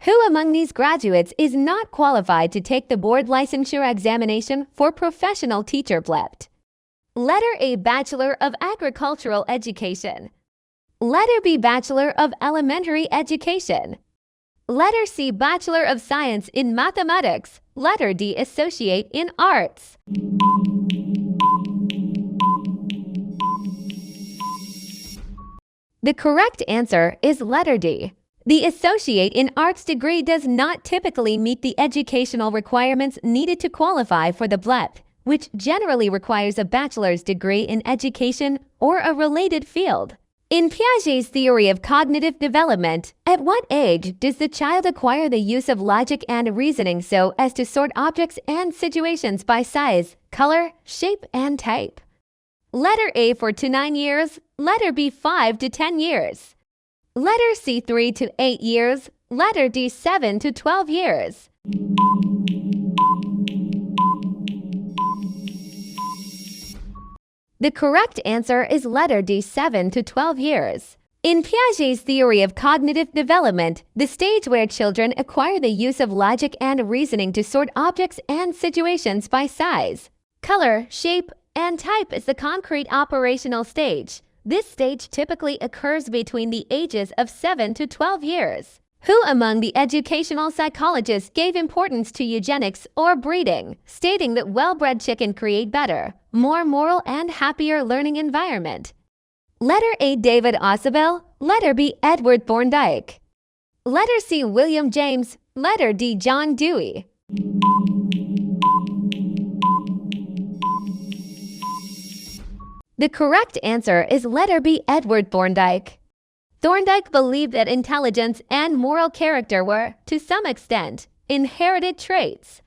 Who among these graduates is not qualified to take the board licensure examination for professional teacher BLEPT? Letter A, Bachelor of Agricultural Education. Letter B, Bachelor of Elementary Education. Letter C, Bachelor of Science in Mathematics. Letter D, Associate in Arts. The correct answer is letter D. The Associate in Arts degree does not typically meet the educational requirements needed to qualify for the BLEPT, which generally requires a bachelor's degree in education or a related field. In Piaget's theory of cognitive development, at what age does the child acquire the use of logic and reasoning so as to sort objects and situations by size, color, shape, and type? Letter A, 4 to 9 years. Letter B, 5 to 10 years. Letter C, 3 to 8 years. Letter D, 7 to 12 years. The correct answer is letter D, 7 to 12 years. In Piaget's theory of cognitive development, the stage where children acquire the use of logic and reasoning to sort objects and situations by size, color, shape, and type is the concrete operational stage. This stage typically occurs between the ages of 7 to 12 years. Who among the educational psychologists gave importance to eugenics or breeding, stating that well-bred chicken create better, more moral and happier learning environment? Letter A, David Ausubel. Letter B, Edward Thorndike. Letter C, William James. Letter D, John Dewey. The correct answer is letter B, Edward Thorndike. Thorndike believed that intelligence and moral character were, to some extent, inherited traits.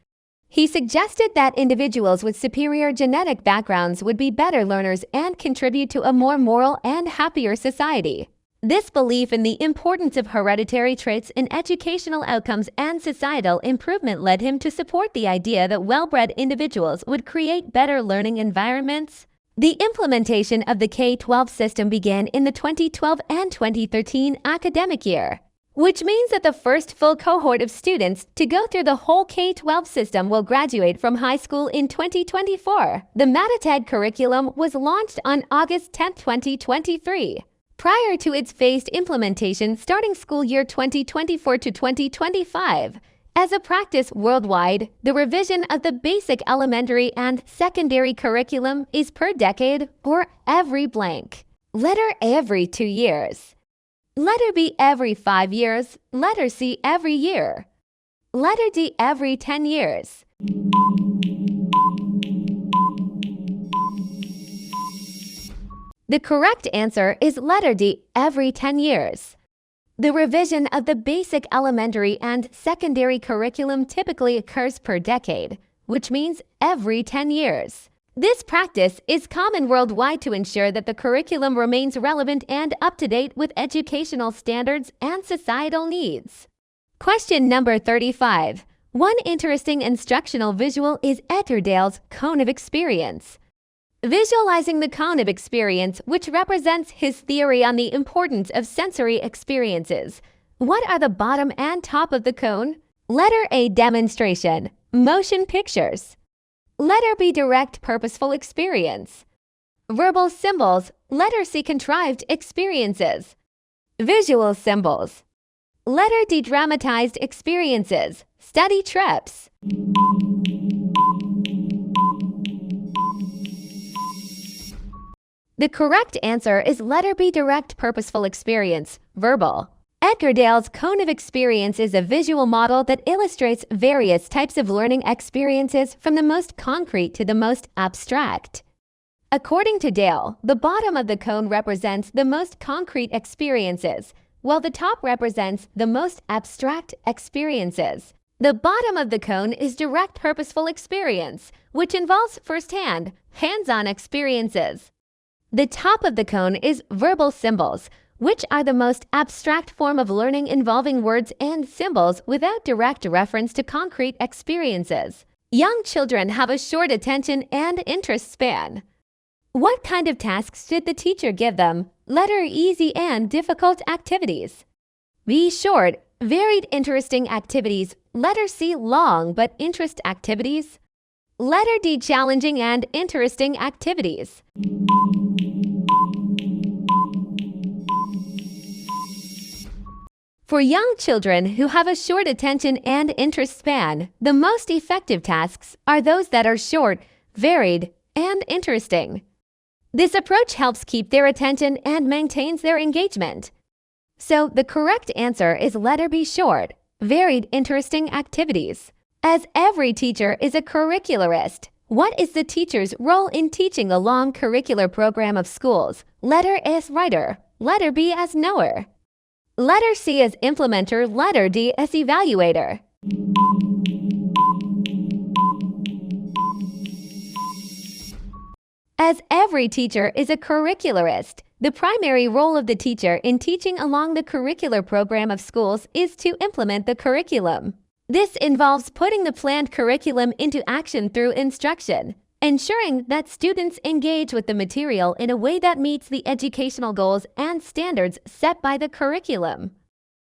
He suggested that individuals with superior genetic backgrounds would be better learners and contribute to a more moral and happier society. This belief in the importance of hereditary traits in educational outcomes and societal improvement led him to support the idea that well-bred individuals would create better learning environments. The implementation of the K-12 system began in the 2012 and 2013 academic year, which means that the first full cohort of students to go through the whole K-12 system will graduate from high school in 2024. The Matatag curriculum was launched on August 10, 2023. Prior to its phased implementation starting school year 2024 to 2025, as a practice worldwide, the revision of the basic elementary and secondary curriculum is per decade or every blank. Letter A, every 2 years. Letter B, every 5 years. Letter C, every year. Letter D, every 10 years. The correct answer is letter D, every 10 years. The revision of the basic elementary and secondary curriculum typically occurs per decade, which means every 10 years. This practice is common worldwide to ensure that the curriculum remains relevant and up-to-date with educational standards and societal needs. Question number 35. One interesting instructional visual is Eckerdale's cone of experience. Visualizing the cone of experience, which represents his theory on the importance of sensory experiences. What are the bottom and top of the cone? Letter A, demonstration, motion pictures. Letter B, direct purposeful experience. Verbal symbols. Letter C, contrived experiences. Visual symbols. Letter D, dramatized experiences, study trips. The correct answer is letter B, direct purposeful experience, verbal. Eckerdale's cone of experience is a visual model that illustrates various types of learning experiences from the most concrete to the most abstract. According to Dale, the bottom of the cone represents the most concrete experiences, while the top represents the most abstract experiences. The bottom of the cone is direct purposeful experience, which involves firsthand, hands-on experiences. The top of the cone is verbal symbols, which are the most abstract form of learning involving words and symbols without direct reference to concrete experiences. Young children have a short attention and interest span. What kind of tasks did the teacher give them? Letter easy and difficult activities. B, short, Varied interesting activities. Letter C, long but interest activities. Letter D, challenging and interesting activities. For young children who have a short attention and interest span, the most effective tasks are those that are short, varied, and interesting. This approach helps keep their attention and maintains their engagement. So the correct answer is letter B, short, varied, interesting activities. As every teacher is a curricularist, what is the teacher's role in teaching a long curricular program of schools? Letter A as writer, letter B as knower. Letter C as implementer, letter D as evaluator. As every teacher is a curricularist, the primary role of the teacher in teaching along the curricular program of schools is to implement the curriculum. This involves putting the planned curriculum into action through instruction, ensuring that students engage with the material in a way that meets the educational goals and standards set by the curriculum.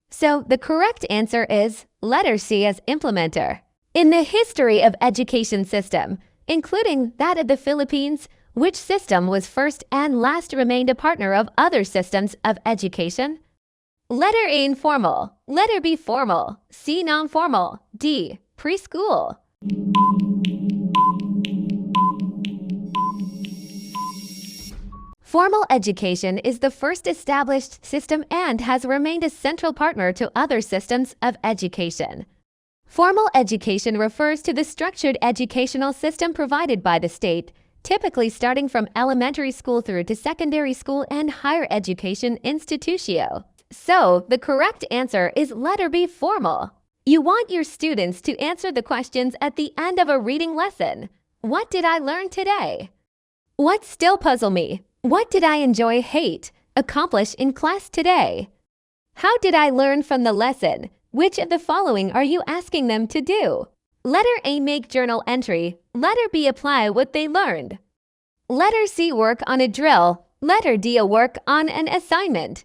So the correct answer is letter C as implementer. In the history of education system, including that of the Philippines, which system was first and last remained a partner of other systems of education? Letter A, informal, letter B, formal, C, non-formal, D, preschool. Formal education is the first established system and has remained a central partner to other systems of education. Formal education refers to the structured educational system provided by the state, typically starting from elementary school through to secondary school and higher education institutio. So, the correct answer is letter B, formal. You want your students to answer the questions at the end of a reading lesson. What did I learn today? What still puzzle me? What did I enjoy, hate, accomplish in class today? How did I learn from the lesson? Which of the following are you asking them to do? Letter A, make journal entry. Letter B, apply what they learned. Letter C, work on a drill. Letter D, work on an assignment.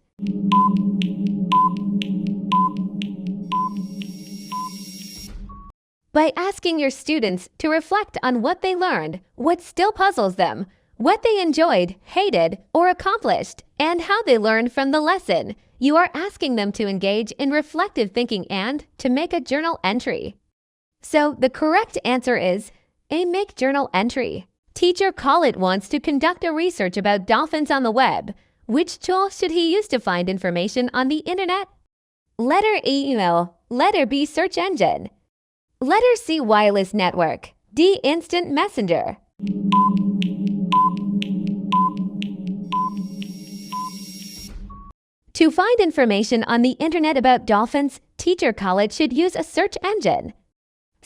By asking your students to reflect on what they learned, what still puzzles them, what they enjoyed, hated, or accomplished, and how they learned from the lesson, you are asking them to engage in reflective thinking and to make a journal entry. So the correct answer is A, make journal entry. Teacher Collett wants to conduct a research about dolphins on the web. Which tool should he use to find information on the internet? Letter E, email. Letter B, search engine. Letter C, wireless network. D, instant messenger. To find information on the internet about dolphins, Teacher Collett should use a search engine.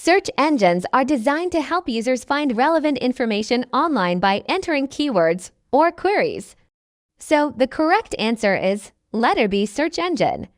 Search engines are designed to help users find relevant information online by entering keywords or queries. So the correct answer is letter B, search engine.